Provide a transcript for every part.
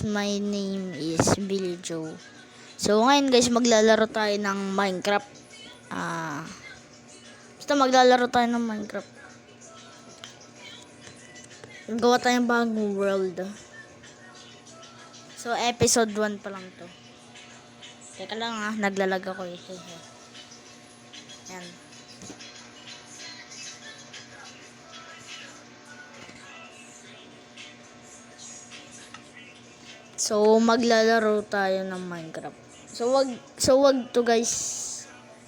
My name is Billy Joe. So ngayon guys, maglalaro tayo ng Minecraft. Basta maglalaro tayo ng Minecraft. Gawa tayong bagong world. So episode 1 pa lang to. Teka lang naglalag ako ito. Yan. So maglalaro tayo ng Minecraft. So wag to guys.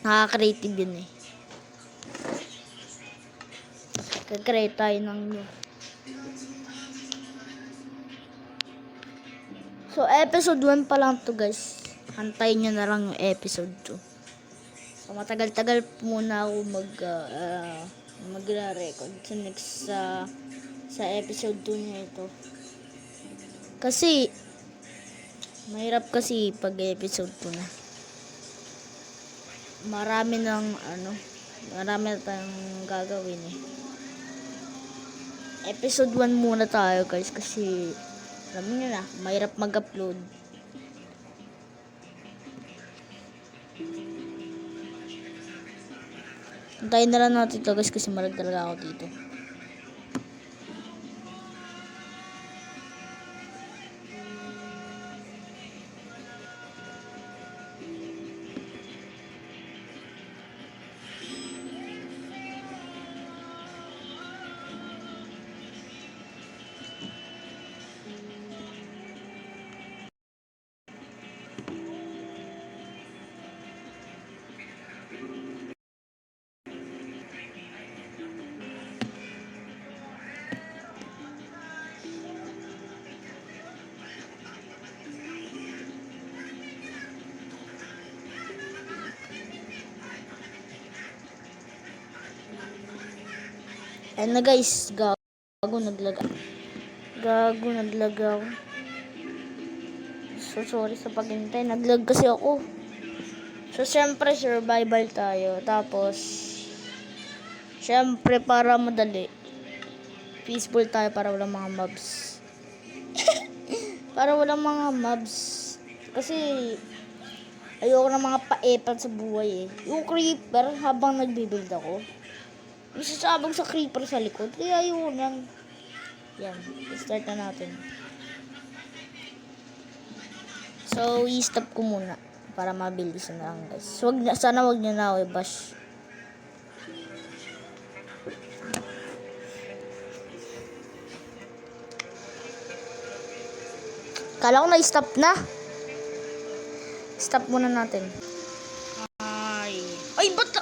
Nakaka-creative yun eh. Kag-create tayo ng new. So episode 1 pa lang to guys. Hantayin nyo na lang yung episode 2. So matagal-tagal muna ako mag-record sa next sa episode 2 niya ito. Kasi mahirap kasi pag episode 2 na. Marami na tayong gagawin eh. Episode 1 muna tayo guys kasi alam niyo na, mahirap mag-upload. Antayin na lang natin ito guys kasi malag talaga ako dito. Ayan na guys, gago naglag ako. So sorry sa paghintay, naglag kasi ako. So syempre survival tayo. Tapos syempre para madali, peaceful tayo para walang mga mobs. Para walang mga mobs. Kasi ayoko ng mga paepan sa buhay eh. Yung creeper habang nagbibuild ako, may sasabog sa creeper sa likod. Kaya yun yan. Yan. Start na natin. So, i-stop ko muna. Para mabilis na lang guys. So, sana wag nyo na ako i-bash. Kala ko na-stop na. Stop muna natin. Ay, ba't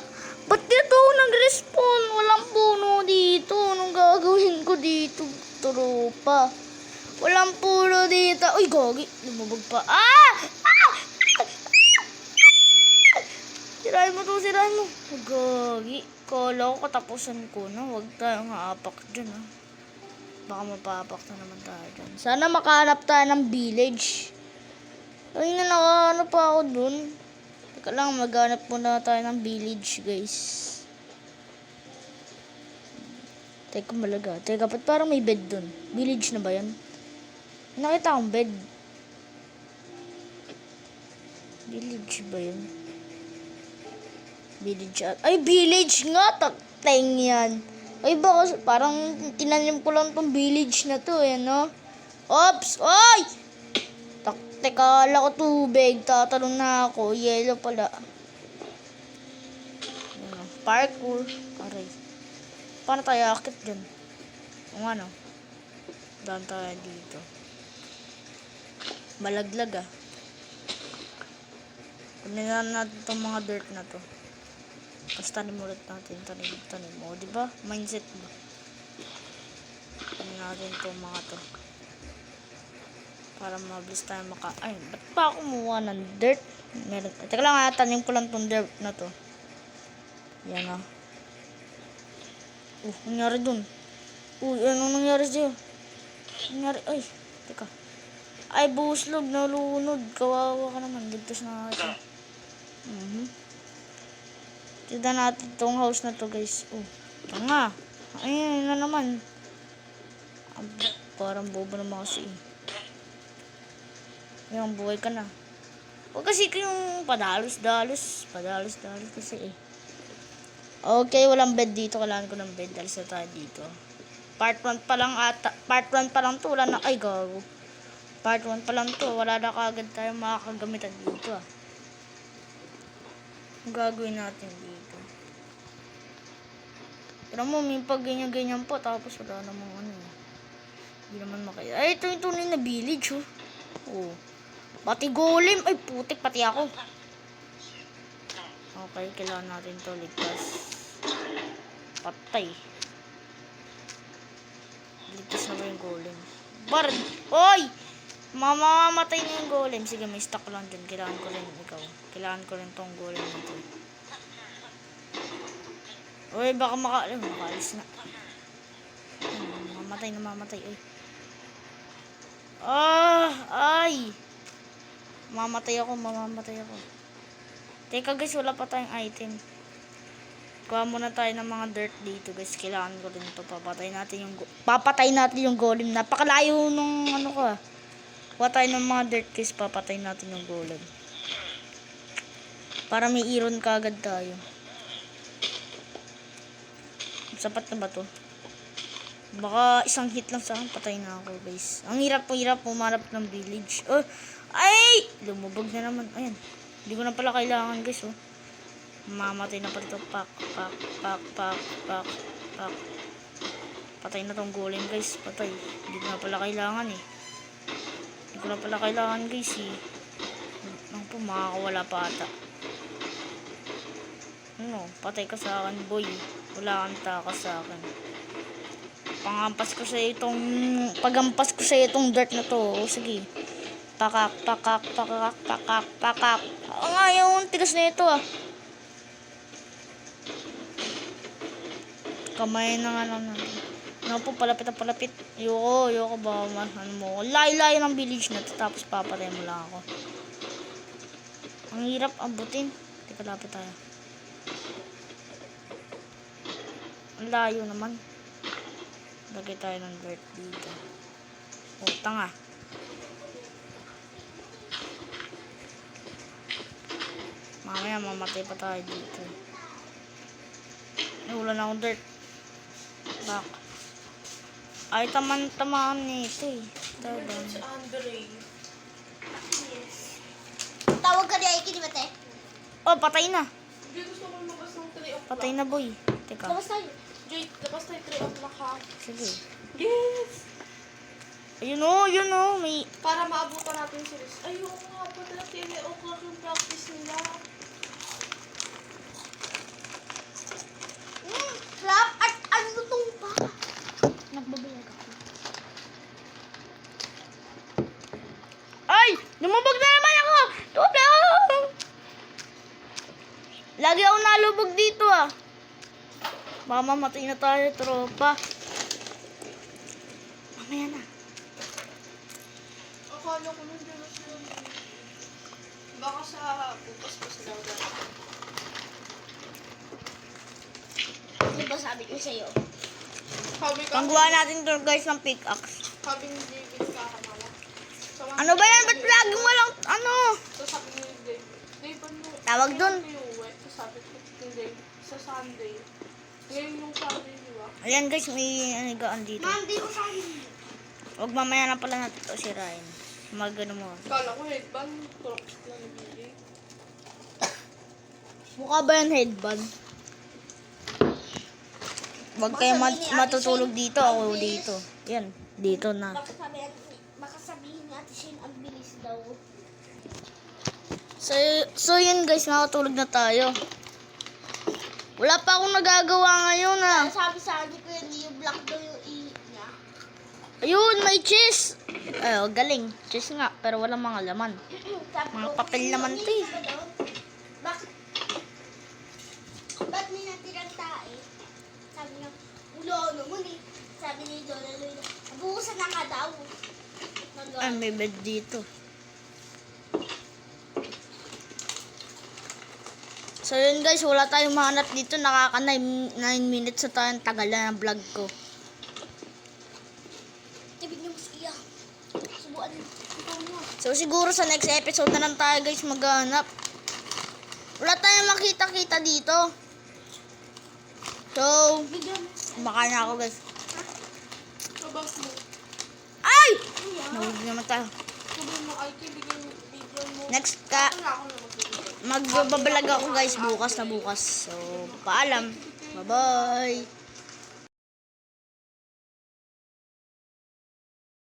dito ako nag-respawn? Walang puno dito. Anong gagawin ko dito? Tropa. Walang puno dito. Uy, gagi. Lumabag pa. Sirahin mo. Gagi. Kala ko katapusan ko na. Huwag tayong haapak dyan Baka mapapak na naman tayo dyan. Sana makahanap tayo ng village. Ay, nakahanap pa ako dun. Teka lang, maghanap muna tayo ng village, guys. Teka, malaga. Teka, ba't parang may bed dun? Village na ba yan? Nakita akong bed. Village ba yun? Village. Ay, village nga! Takteng yan. Ay, baka parang tinanim ko lang tong village na to, no? Ops! Oy! Teka, ala ko tubig. Tatalon na ako. Yellow pala. Parkour. Aray. Paano tayo akit dyan? Kung ano? Daan tayo dito. Malaglag Kunin na natin itong mga dirt na to. Tapos tanim ulit natin. Tanim mo. Diba? Mindset ba? Kunin natin itong mga to. Para mabilis tayo ay, ba't pa ako kumuha ng dirt? Meron. Teka lang tanim ko lang tong dirt na to. Yan nangyari dun? Anong nangyari sa'yo? Ay, teka. Ay, buslog, nalunod. Kawawa ka naman. Ligtas na natin. Tignan natin tong house na to, guys. Ito nga. Ayun na naman. Parang bobo naman kasi. Yung buhay ka na. Huwag kasi kayong padalos-dalos kasi eh. Okay, walang bed dito. Kailangan ko ng bed. Alis na tayo dito. Part 1 pa lang ata. Part 1 pa lang to. Wala na. Ay, gago. Part 1 pa lang to. Wala na kagad tayo makakagamitan dito ah. Ang gagawin natin dito. Pero mo, may pag ganyan-ganyan po. Tapos wala namang ano. Hindi naman makaya. Ay, ito yung tunay na village oh. Oh. Pati golem. Ay, putik. Pati ako. Okay, kailangan natin to ligtas. Patay. Ligtas na ba yung golem? Bard! Oy! Mamamatay na yung golem. Sige, may stock lang dyan. Kailangan ko rin ikaw. Kailangan ko rin tong golem nito. Oy, baka makaalis na. Mamatay. Oy. Ay! Mamamatay ako. Teka guys, wala pa tayong item. Kuha muna tayo ng mga dirt dito guys. Kailangan ko rin ito. Papatay natin yung golem. Napakalayo nung ano ko ah. Kuha tayo ng mga dirt guys. Papatay natin yung golem. Para may iron kagad tayo. Sapat na ba to? Baka isang hit lang sa akin. Patay na ako guys. Ang hirap pumarap ng village. Oh, ay! Lumubog na naman. Ayan. Hindi ko na pala kailangan guys oh. Mamatay na pala ito. Pak. Patay na tong golem guys. Patay. Hindi ko na pala kailangan eh. Hindi ko na pala kailangan guys eh. Ano po, makakawala pa ata. Ano, patay ka sa akin boy. Wala kang takas sa akin. Pagampas ko sa itong dirt na to. O sige. Pakak. Ang ayaw, tigas na ito ah. Kamay na nga lang natin. Ano po, palapit. Ayoko ba, ano mo. Layo ng village na to, tapos papatay mo lang ako. Ang hirap abutin. Teka, lapit tayo. Ang layo naman. Lagay tayo ng dirt dito. Oh, tanga. Mamaya mamatay pa tayo dito. Wala na akong dirt. Bak. Ay, tamaan nito eh. Tawag ka niya, ikinimate. Oh, patay na. Hindi gusto ko lumabas ng 3 o'clock. Patay na boy. Teka. Labas tayo. Joy, labas tayo 3 o'clock ha. Sige. Yes! Ayun oh. May... Para maabutan natin si Riz. Ayoko nga po talaga 3 o'clock yung practice nila. Crap! At ano tong pa? Nagbabayag ako. Ay! Lumubog na naman ako! Tulong! Lagi ako nalubog dito ah. Baka mamatay na tayo, tropa. Mamaya na. Akala ko nandiyan na sila. Baka sa bukas pa sila ulit. Ano ba sabi ko sa'yo? Sabi ka, Panggawa natin to guys ng pickaxe. sabi ni David kakamawa. Ano ba yan? Ba't lagi walang ano? So sabi ni David, Dave, ano? Tawag dun. Kailan kayo uwi? So sabi ko, hindi. Sa Sunday. Ngayon yung Sunday, di ba? Ayan guys, may anigaan dito. Monday o Sunday. Huwag mamaya na pala natin ito sirain. Magano mo. Kala ko headband, crocs lang nabili. Mukha ba yan headband? Huwag kayo matutulog dito. Ako dito. Yan. Dito na. Baka sabihin ni Ate Shane, ang bilis daw. So yun guys, makatulog na tayo. Wala pa akong nagagawa ngayon ah. Sabi sa akin ko yun, yung black daw yung ihip niya. Ayun, may cheese. Ay, galing. Cheese nga, pero walang mga laman. Sabi Mga ko, papel naman to eh. Ba't may natirang tae? Sabi niya, ulo naman eh. Sabi ni Lola Lola, nabuhusan na nga daw. Ay, may bed dito. So yun guys, wala tayong mahanap dito. Nakaka 9 minutes na tayo. Ang tagal na ng vlog ko. Tibig niyo mas iya. Subuan niyo. So siguro sa next episode na lang tayo guys maghanap. Wala tayong makita-kita dito. So, Bigyan mo. baka na ako guys. Sabag mo. Ay! Nahuli naman tayo. Sabag mo, ay, bigyan mo. Next ka, Wala ako na magbibigay. magbabalag ako guys bukas na bukas. So, paalam. Bye-bye.